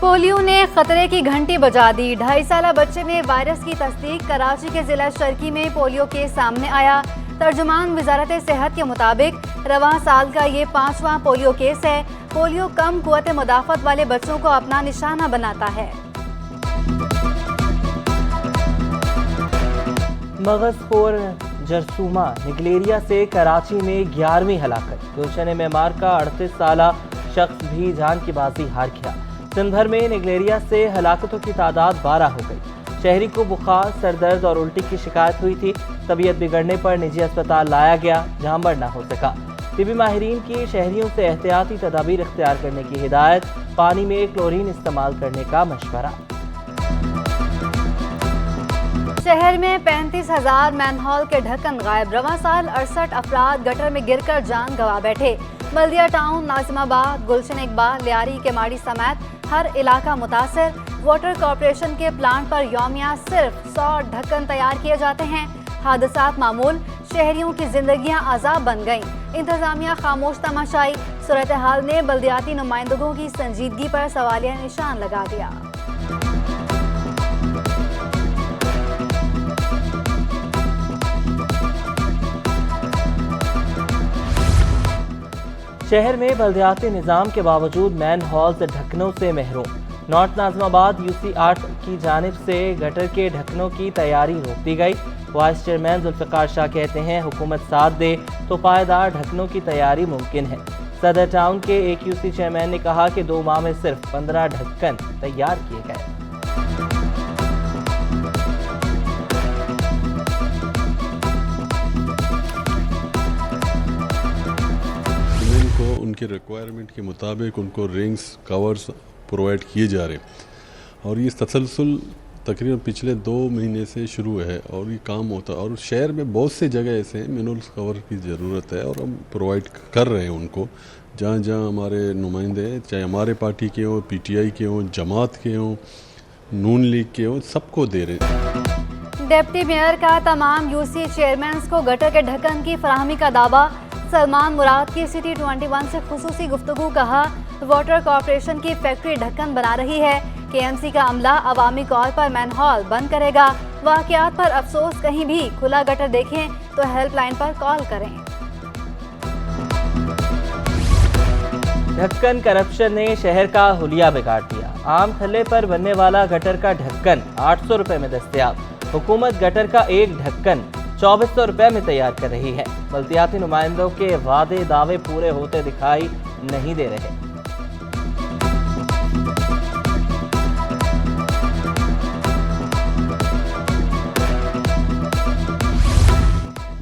Polio ने खतरे की घंटी बजा दी। 2.5 साल बच्चे में वायरस की तस्दीक। कराची के जिला शर्की में पोलियो केस सामने आया। तर्जुमान वजारत सेहत के मुताबिक रवां साल का ये 5वां पोलियो केस है। पोलियो कम कुव्वत मुदाफ़त वाले बच्चों को अपना निशाना बनाता है। मगज़खोर जरसूमा निगलेरिया से कराची में 11वीं हलाकत। गुलशन मेमार का 38 साला शख्स भी जान की बाजी हार गया। दिन भर में निगलेरिया से हलाकतों की तादाद 12 हो गई। शहरी को बुखार, सरदर्द और उल्टी की शिकायत हुई थी। तबीयत बिगड़ने पर निजी अस्पताल लाया गया, जहां बढ़ना हो सका। तिबी माहिरीन की शहरियों से एहतियाती तदाबीर इख्तियार करने की हिदायत। पानी में क्लोरीन इस्तेमाल करने का मशवरा। शहर में 35,000 मैनहोल के ढक्कन गायब। रवां साल 68 अफराद गटर में गिरकर जान गंवा बैठे। बल्दिया टाउन, नाजिमाबाद, गुलशन इकबाल, लियारी, केमाड़ी समेत हर इलाका मुतासर। वाटर कॉरपोरेशन के प्लांट पर यौमिया सिर्फ 100 ढक्कन तैयार किए जाते हैं। हादसात मामूल, शहरियों की जिंदगियां अजाब बन गईं। इंतजामिया खामोश तमाशाई। सूरत हाल ने बल्दियाती नुमाइंदगों की संजीदगी पर सवालिया निशान लगा दिया। शहर में बल्दियाती निज़ाम के बावजूद मैन हॉल्स ढक्कनों से महरूम। नॉर्थ नाज़िमाबाद UC 8 की जानिब से गटर के ढक्कनों की तैयारी रोक दी गई। वाइस चेयरमैन जुल्फ़िकार शाह कहते हैं, हुकूमत साथ दे तो पायदार ढक्कनों की तैयारी मुमकिन है। सदर टाउन के AQC चेयरमैन ने कहा कि 2 माह में सिर्फ 15 ढक्कन तैयार किए गए। उनके रिक्वायरमेंट के मुताबिक उनको रिंग्स, कवर्स प्रोवाइड किए जा रहे हैं और ये तसलसल तकरीबन पिछले 2 महीने से शुरू है और ये काम होता है। और शहर में बहुत से जगह ऐसे हैं मिनरल्स कवर की ज़रूरत है और हम प्रोवाइड कर रहे हैं उनको। जहाँ जहाँ हमारे नुमाइंदे हैं, चाहे हमारे पार्टी के हों, PTI के हों, जमात के हों, नून लीग के हों, सबको दे रहे हैं। डिप्टी मेयर का तमाम UC चेयरमैन को गटर के ढक्कन की फराहमी का दावा। सलमान मुराद की सिटी 21 से खुसूसी गुफ्तगू। कहा, वाटर कॉरपोरेशन की फैक्ट्री ढक्कन बना रही है। KMC का अमला अवामी कॉल पर मैनहोल बंद करेगा। वाकयात पर अफसोस, कहीं भी खुला गटर देखें तो हेल्पलाइन पर कॉल करें। ढक्कन करप्शन ने शहर का हुलिया बिगाड़ दिया। आम थल्ले पर बनने वाला गटर का ढक्कन 800 रुपए में दस्तयाब। हुकूमत गटर का एक ढक्कन 2400 रुपए में तैयार कर रही है। बल्दियाती नुमाइंदों के वादे दावे पूरे होते दिखाई नहीं दे रहे।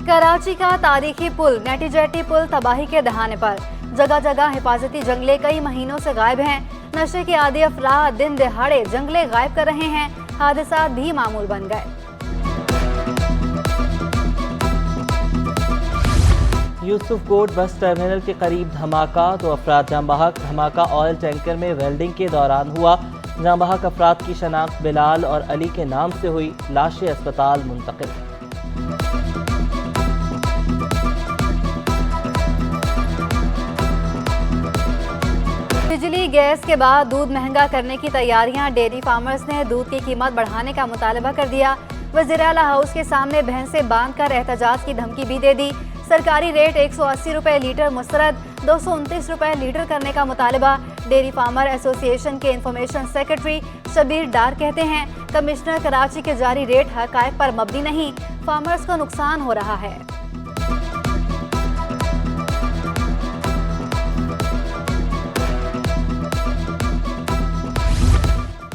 कराची का तारीखी पुल नेटी जेटी पुल तबाही के दहाने पर। जगह जगह हिफाजती जंगले कई महीनों से गायब हैं। नशे के आदी अफराद दिन दिहाड़े जंगले गायब कर रहे हैं। हादसात भी मामूल बन गए। यूसुफ कोट बस टर्मिनल के करीब धमाका, 2 अफराद जाँ बहक। धमाका ऑयल टैंकर में वेल्डिंग के दौरान हुआ। जाँ बहक अफराद की शनाख्त बिलाल और अली के नाम से हुई। लाशें अस्पताल मुंतकिल। बिजली गैस के बाद दूध महंगा करने की तैयारियां। डेयरी फार्मर्स ने दूध की कीमत बढ़ाने का मुतालबा कर दिया। वज़ीर आला हाउस के सामने भैंसे बांध कर एहतजाज की धमकी भी दे दी। सरकारी रेट 180 रुपए लीटर मुस्तरद, 229 रुपए लीटर करने का मुतालबा। डेयरी फार्मर एसोसिएशन के इंफॉर्मेशन सेक्रेटरी शबीर डार कहते हैं, कमिश्नर कराची के जारी रेट हकायक पर मबनी नहीं, फार्मर्स को नुकसान हो रहा है।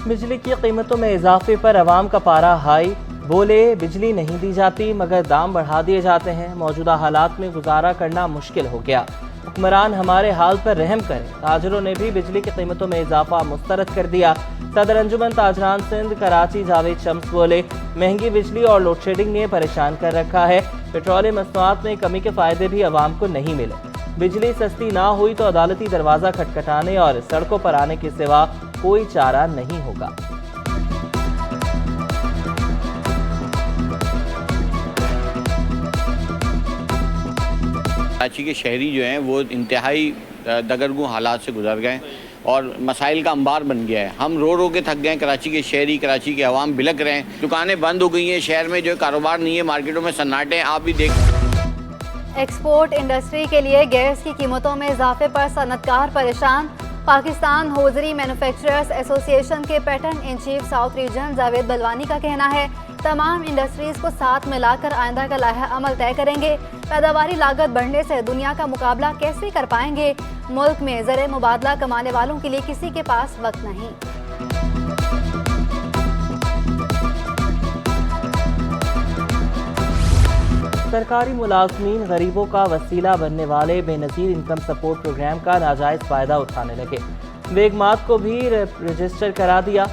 बिजली की कीमतों में इजाफे पर अवाम का पारा हाई। बोले, बिजली नहीं दी जाती मगर दाम बढ़ा दिए जाते हैं। मौजूदा हालात में गुजारा करना मुश्किल हो गया। हुक्मरान हमारे हाल पर रहम करें। ताजरों ने भी बिजली की कीमतों में इजाफा मुस्तरद कर दिया। सदर अंजुमन ताजरान सिंध कराची जावेद शम्स बोले, महंगी बिजली और लोड शेडिंग ने परेशान कर रखा है। पेट्रोलियम मसनूआत में कमी के फायदे भी अवाम को नहीं मिले। बिजली सस्ती ना हुई तो अदालती दरवाजा खटखटाने और सड़कों पर आने के सिवा कोई चारा नहीं होगा। कराची के शहरी जो हैं वो इंतहाई दगरगू हालात से गुजर गए और मसाइल का अंबार बन गया है। हम रो रो के थक गए हैं। कराची के शहरी, कराची के अवाम बिलक रहे हैं। दुकानें बंद हो गई हैं, शहर में जो कारोबार नहीं है, मार्केटों में सन्नाटे हैं। आप भी देख। एक्सपोर्ट इंडस्ट्री के लिए गैस की कीमतों में इजाफे पर सनतकार परेशान। पाकिस्तान होजरी मैन्युफैक्चरर्स एसोसिएशन के pattern in chief south region Javed Balwani का कहना है तमाम इंडस्ट्रीज को साथ मिलाकर आइंदा का लाहा अमल तय करेंगे। पैदावारी लागत बढ़ने से दुनिया का मुकाबला कैसे कर पाएंगे? मुल्क में ज़र मुबादला कमाने वालों के लिए किसी के पास वक्त नहीं। सरकारी मुलाजमीन गरीबों का वसीला बनने वाले बेनज़ीर इनकम सपोर्ट प्रोग्राम का नाजायज़ फ़ायदा उठाने लगे। बेगमात को भी रजिस्टर करा दिया।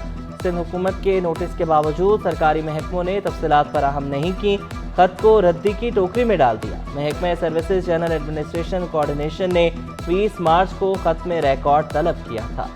सिंध हुकूमत के नोटिस के बावजूद सरकारी महकमों ने तफसीलात फराहम नहीं की। खत को रद्दी की टोकरी में डाल दिया। महकमा सर्विसेज जनरल एडमिनिस्ट्रेशन कोऑर्डिनेशन ने 20 मार्च को खत में रिकॉर्ड तलब किया था।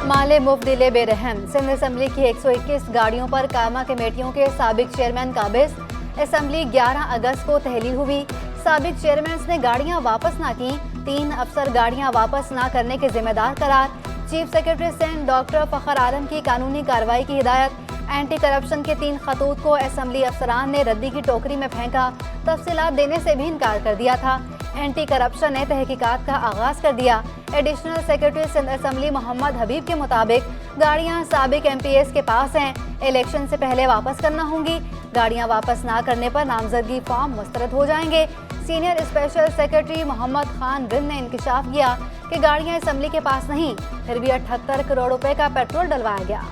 माले मुफ्त दिले बेरहम। सिंध असम्बली की 121 गाड़ियों पर कायमा कमेटियों के साबिक चेयरमैन काबिज। असम्बली 11 अगस्त को तहलील हुई। साबिक चेयरमैन ने गाड़ियां वापस ना की। 3 अफसर गाड़ियां वापस ना करने के जिम्मेदार करार। चीफ सेक्रेटरी सिंध डॉक्टर फखर आलम की कानूनी कार्रवाई की हिदायत। एंटी करप्शन के 3 खतूत को असम्बली अफसरान ने रद्दी की टोकरी में फेंका। तफसीलात देने से भी इनकार कर दिया था। एंटी करप्शन ने तहकीकात का आगाज कर दिया। Additional secretary Sindh assembly Mohammad Habib के मुताबिक गाड़ियां साबिक MPs के पास हैं। इलेक्शन से पहले वापस करना होंगी। गाड़ियां वापस ना करने पर नामजदगी फॉर्म मुस्तरद हो जाएंगे। Senior special secretary Mohammad Khan रिन ने इंकशाफ किया कि गाड़ियां असम्बली के पास नहीं, फिर भी 78 करोड़ रुपए का पेट्रोल डलवाया गया।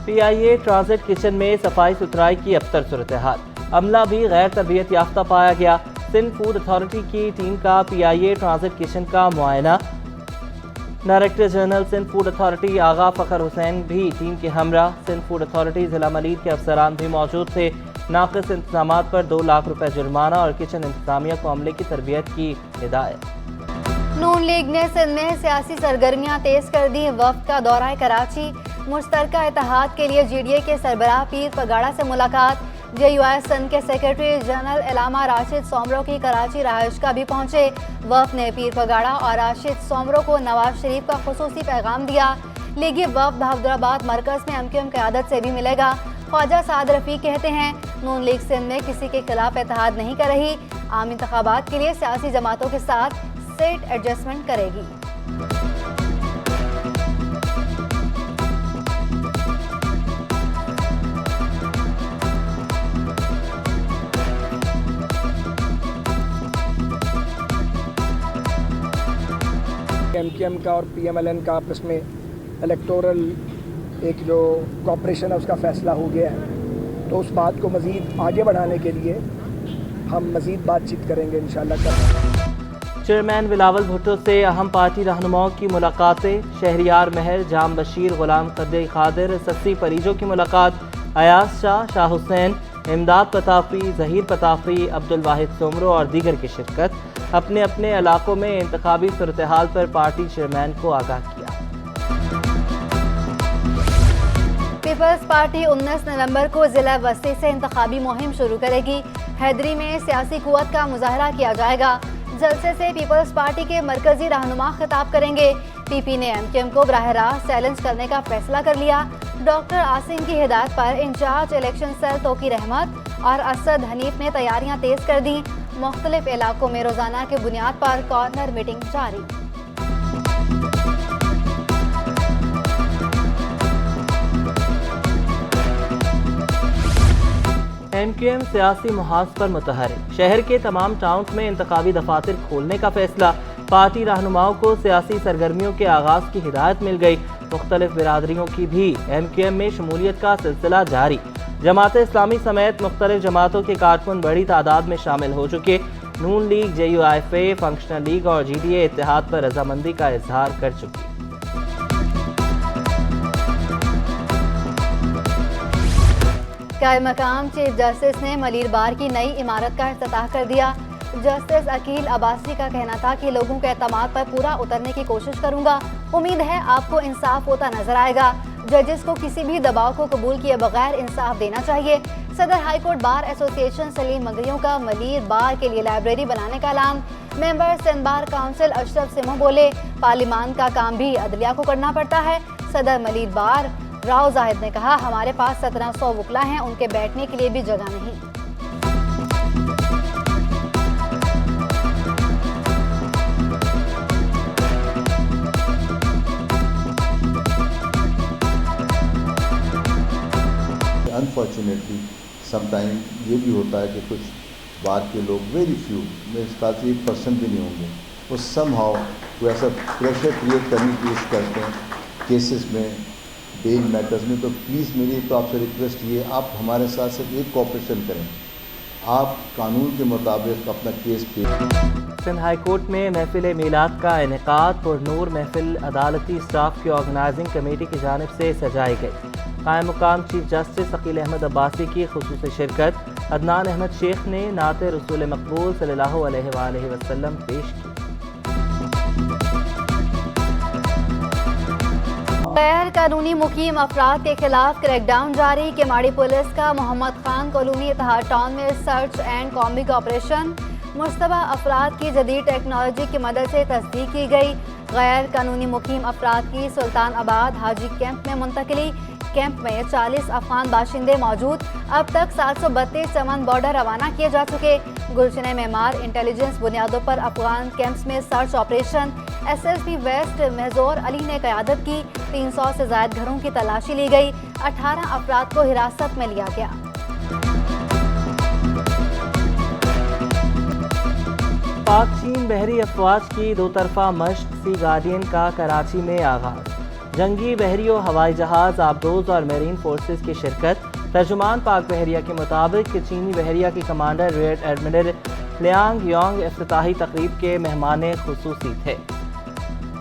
PIA ट्रांजिट किचन में सफाई सुथराई की अबतर सूरत हाल। अमला भी गैर तरबियत याफ्ता पाया गया। सिंध फूड अथॉरिटी की टीम का PIA ट्रांजिट किचन का मुआयना। Director general Sindh food authority Agha Fakhar Hussain भी टीम के हमरा। सिंध फूड अथॉरिटी जिला मलीद के अफसरान भी मौजूद थे। नाक़िस इंतजाम पर 2 लाख रुपए जुर्माना और किचन इंतजामिया को अमले की तरबियत की हिदायत। नून लीग ने सिंध में सियासी सरगर्मियां तेज कर दी। वफ्द का दौरा कराची। मुश्तरका इत्तेहाद के लिए GDA के सरबराह पीर पगाड़ा से मुलाकात। JUI सिंध के सेक्रेटरी जनरल इलामा राशिद सोमरो की कराची रहायश का भी पहुंचे। वफ्द ने पीर पगाड़ा और राशिद सोमरो को नवाज शरीफ का खुसूसी पैगाम दिया। लीगी वफ्द हैदराबाद मरकज में MQM क़यादत से भी मिलेगा। ख्वाजा साद रफीक कहते हैं नून लीग सिंध में किसी के खिलाफ इत्तेहाद नहीं कर रही। आम इंतखाबात के लिए सियासी जमातों के साथ सीट एडजस्टमेंट करेगी। MQM का और PMLN का आपस में इलेक्टोरल एक जो कॉपरेशन है उसका फ़ैसला हो गया है। तो उस बात को मज़ीद आगे बढ़ाने के लिए हम मज़ीद बातचीत करेंगे इंशाअल्लाह। चेयरमैन बिलावल भुट्टो से अहम पार्टी रहनुमाओं की मुलाकातें। शहरियार महर, जाम बशीर, गुलाम कदर खादिर, सस्सी परीजों की मुलाकात। अयाज शाह, शाह हुसैन, इमदाद पताफी, जहीर पताफी, अब्दुल वाहिद सोमरो और दीगर की शिरकत। अपने अपने इलाकों में इंतखाबी सूरत हाल पर पार्टी चेयरमैन को आगाह किया। पीपल्स पार्टी 19 नवंबर को जिला बस्ती से इंतखाबी मुहिम शुरू करेगी। हैदरी में सियासी कुव्वत का मुजाहरा किया जाएगा। जलसे से पीपल्स पार्टी के मरकजी रहनुमा खिताब करेंगे। PP ने MQM को बराह रास्त चैलेंज करने का फैसला कर लिया। डॉक्टर आसिम की हिदायत पर in charge election cell Tauqeer Ahmed और असद हनीफ ने तैयारियां तेज कर दी। मुख्तलिफ इलाकों में रोजाना की बुनियाद पर कॉर्नर मीटिंग जारी। MQM सियासी मुहाज पर मुतहरिक। शहर के तमाम टाउन में इंतखाबी दफातर खोलने का फैसला। पार्टी रहनुमाओं को सियासी सरगर्मियों के आगाज की हिदायत मिल गई। मुख्तलिफ बिरादरियों की भी MQM में शमूलियत का सिलसिला जारी। जमात इस्लामी समेत मुख्तलिफ जमातों के कारकुन बड़ी तादाद में शामिल हो चुके। नून लीग, JUI, फंक्शनल लीग और GDA इत्तेहाद पर रजामंदी का इजहार कर चुकी। कायम मकाम चीफ जस्टिस ने मलीर बार की नई इमारत का इफ्तिताह कर दिया। जस्टिस अकील अब्बासी का कहना था कि लोगों के एतमाद पर पूरा उतरने की कोशिश करूंगा। उम्मीद है आपको इंसाफ होता नजर आएगा। जजेस को किसी भी दबाव को कबूल किए बगैर इंसाफ देना चाहिए। सदर हाईकोर्ट बार एसोसिएशन सलीम मगरियों का मलीर बार के लिए लाइब्रेरी बनाने का ऐलान। Member Sindh bar council Ashraf Simo बोले, पार्लिमान का काम भी अदलिया को करना पड़ता है। सदर मलीर बार राव जाहिद ने कहा, हमारे पास 1700 वकला हैं, उनके बैठने के लिए भी जगह नहीं। अनफॉर्चुनेटली समटाइम ये भी होता है कि कुछ बार के लोग वेरी फ्यू, मेरे ख्याल से 1% भी नहीं होंगे, वो सम हाउ कोई ऐसा प्रेशर क्रिएट करने की कोशिश करते हैं केसेस में, बेल मैटर्स में। तो प्लीज़ मेरी तो आपसे रिक्वेस्ट ये, आप हमारे साथ सिर्फ एक कोऑपरेशन करें, आप कानून के मुताबिक अपना केस पेश। सिंध हाई कोर्ट में महफिल मीलाद का इनेकाद पुरनूर महफिल अदालती स्टाफ की ऑर्गेनाइजिंग कमेटी की जानिब से सजाई गई। कायम मुकाम चीफ जस्टिस अकील अहमद अब्बासी की खुसूसी शिरकत। अदनान अहमद शेख ने नात रसूल मकबूल सल्लल्लाहु अलैहि वसल्लम पेश की। गैर कानूनी मुकीम अफराद के खिलाफ क्रैकडाउन जारी। केमाड़ी पुलिस का मोहम्मद खान कॉलोनी इत्तेहाद टाउन में search and combing operation. Mushtaba अफराद की जदीद टेक्नोलॉजी की मदद से तस्दीक की गई। गैर कानूनी मुकीम अफराद की सुल्तान आबाद हाजी कैंप में मुंतकली। कैंप में 40 अफगान बाशिंदे मौजूद। अब तक 732 चमन बॉर्डर रवाना किए जा चुके। गुलशन मेमार इंटेलिजेंस बुनियादों पर अफगान कैंप्स में search operation. SSP west major Ali ने क़यादत की। 300 से ज़ायद घरों की तलाशी ली गई। 18 अफराद को हिरासत में लिया गया। पाक चीन बहरी अफवाज की दो तरफा मश्क सी गार्डियन का कराची में आगाज। जंगी बहरियों, हवाई जहाज, आबदोज और मेरीन फोर्सेस की शिरकत। तर्जुमान पाक बहरिया के मुताबिक चीनी बहरिया की commander rear admiral Liang Yong इफ्तिताही तकरीब के मेहमान खुसूसी थे।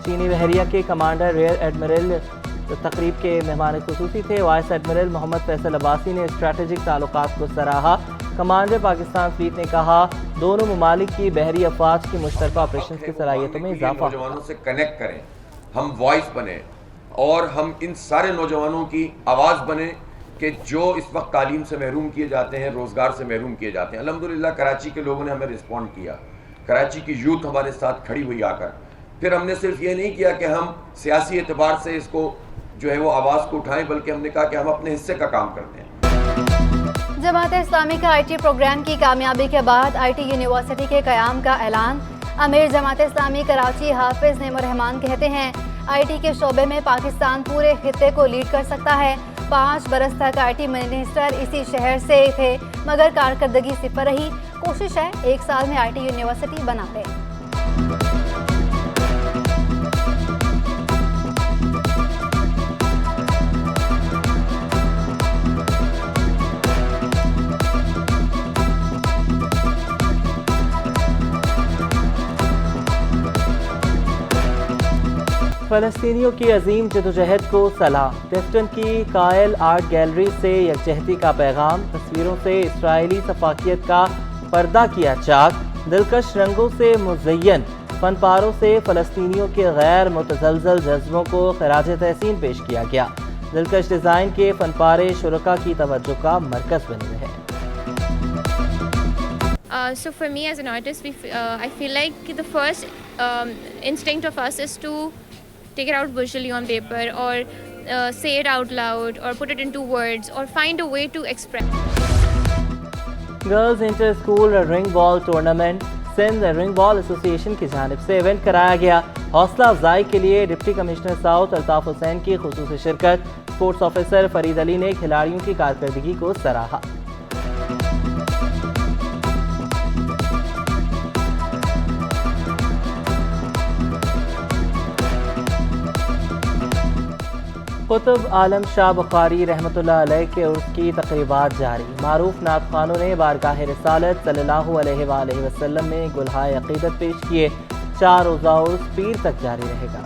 चीनी बहरिया के कमांडर रियर एडमिरल तकरीब के मेहमान खुसूसी थे। वाइस एडमिरल मोहम्मद फैसल अब्बासी ने स्ट्रेटेजिक ताल्लुकात को सराहा। कमांडर पाकिस्तान फ्लीट ने कहा, दोनों ममालिक की बहरी अफवाज की मुश्तरका ऑपरेशन की सलाहियतों में इजाफा। नौजवानों से कनेक्ट करें, हम वॉइस बने और हम इन सारे नौजवानों की आवाज़ बने कि जो इस वक्त तालीम से महरूम किए जाते हैं, रोज़गार से महरूम किए जाते हैं। अल्हम्दुलिल्लाह कराची के लोगों ने हमें रिस्पॉन्ड किया। कराची की यूथ हमारे साथ खड़ी हुई आकर। फिर हमने सिर्फ ये नहीं किया कि हम सियासी एतबार से इसको जो है वो आवाज़ को उठाएं, बल्कि हमने कहा कि हम अपने हिस्से का काम करते हैं। जमात इस्लामी का IT प्रोग्राम की कामयाबी के बाद IT यूनिवर्सिटी के क़याम का ऐलान। अमीर जमात इस्लामी कराची हाफिज नेमो रहमान कहते हैं, IT के शोबे में पाकिस्तान पूरे खित्ते को लीड कर सकता है। 5 बरस तक IT मिनिस्टर इसी शहर से थे, मगर कारकर्दगी सिफर रही। कोशिश है 1 साल में IT यूनिवर्सिटी बना ले। फ़लस्तीनियों की अजीम जदोजहद को सलाम। टिफ्टन की कायल आर्ट गैलरी से यकजहती का पैगाम। तस्वीरों से इसराइली सफाकियत का पर्दा किया चाक। दिलकश रंगों से मुज़य्यन फनपारों से फ़लस्तीनियों के गैर मुतज़लज़ल जज्बों को खराज तहसीन पेश किया गया। दिलकश डिज़ाइन के फनपारे शुरका की तवज्जो का मरकज़ बने रहे। So for me as an artist, I feel like the first instinct of us is to take it out visually on paper or say it out loud or put it into words or find a way to express. Girls inter school ring ball tournament Sindh ring ball association की जानिब से event कराया गया। हौसला अफजाई के लिए deputy commissioner south Altaf Hussain की खुसूसी शिरकत। स्पोर्ट्स ऑफिसर फरीद अली ने खिलाड़ियों की कारकर्दगी को सराहा। कुतुब आलम शाह बुखारी रहमतुल्लाह अलैह के उर्स की तकरीबात जारी। मारूफ नात खानों ने बारगाह रिसालत सल्लल्लाहु अलैहि वसल्लम में गुलहाए अकीदत पेश किए। 4 रोज़ा उर्स पीर तक जारी रहेगा।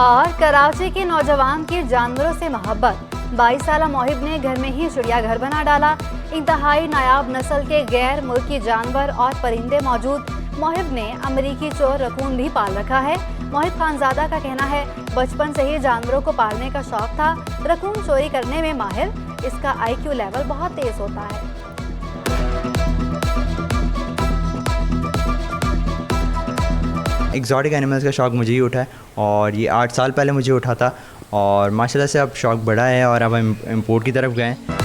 और कराची के नौजवान की जानवरों से मोहब्बत। 22 साला मोहिब ने घर में ही चिड़ियाघर बना डाला। इंतहाई नायाब नस्ल के गैर मुल्की जानवर और परिंदे मौजूद। मोहिब ने अमरीकी चोर रकून भी पाल रखा है। मोहिब खानजादा का कहना है बचपन से ही जानवरों को पालने का शौक था। रकून चोरी करने में माहिर, इसका IQ लेवल बहुत तेज होता है। एक्जॉटिक एनिमल्स का शौक़ मुझे ही उठा है और ये 8 साल पहले मुझे उठा था और माशाल्लाह से अब शौक़ बढ़ा है और अब हम इम्पोर्ट की तरफ गए हैं।